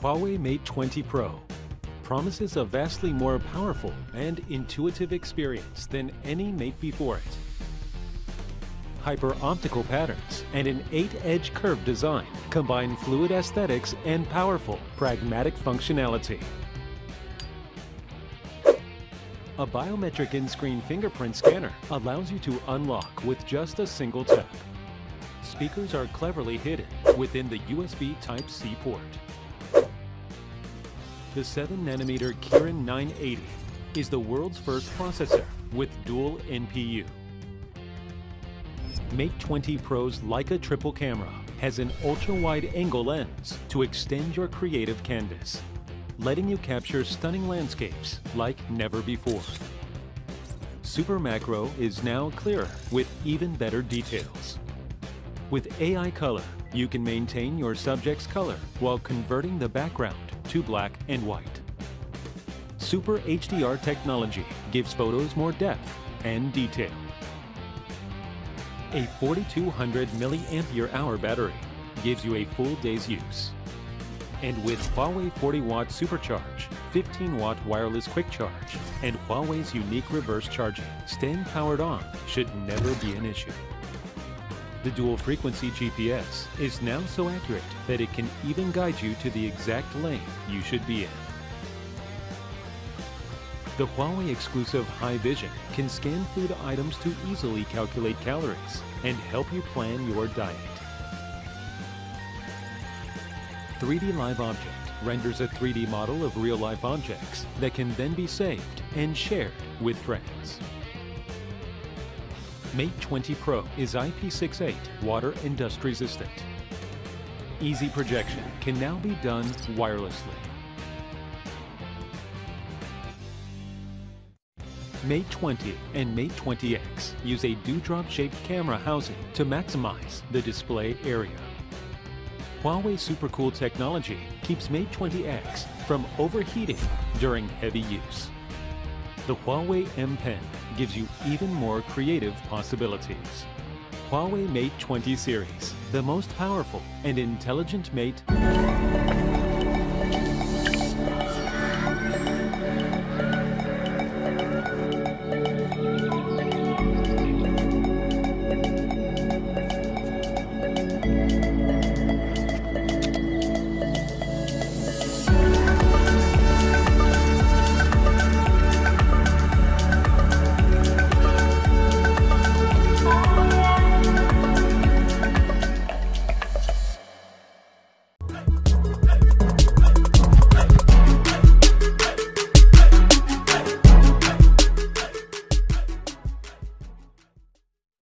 Huawei Mate 20 Pro promises a vastly more powerful and intuitive experience than any Mate before it. Hyper-optical patterns and an 8-edge curved design combine fluid aesthetics and powerful, pragmatic functionality. A biometric in-screen fingerprint scanner allows you to unlock with just a single tap. Speakers are cleverly hidden within the USB Type-C port. The 7nm Kirin 980 is the world's first processor with dual NPU. Mate 20 Pro's Leica triple camera has an ultra-wide angle lens to extend your creative canvas, letting you capture stunning landscapes like never before. Super Macro is now clearer with even better details. With AI Color, you can maintain your subject's color while converting the background to black and white. Super HDR technology gives photos more depth and detail. A 4200 mAh battery gives you a full day's use. And with Huawei 40-watt Supercharge, 15-watt wireless quick charge, and Huawei's unique reverse charging, staying powered on should never be an issue. The dual-frequency GPS is now so accurate that it can even guide you to the exact lane you should be in. The Huawei exclusive High Vision can scan food items to easily calculate calories and help you plan your diet. 3D Live Object renders a 3D model of real-life objects that can then be saved and shared with friends. Mate 20 Pro is IP68 water and dust resistant. Easy projection can now be done wirelessly. Mate 20 and Mate 20X use a dewdrop-shaped camera housing to maximize the display area. Huawei SuperCool technology keeps Mate 20X from overheating during heavy use. The Huawei M Pen gives you even more creative possibilities. Huawei Mate 20 series, the most powerful and intelligent Mate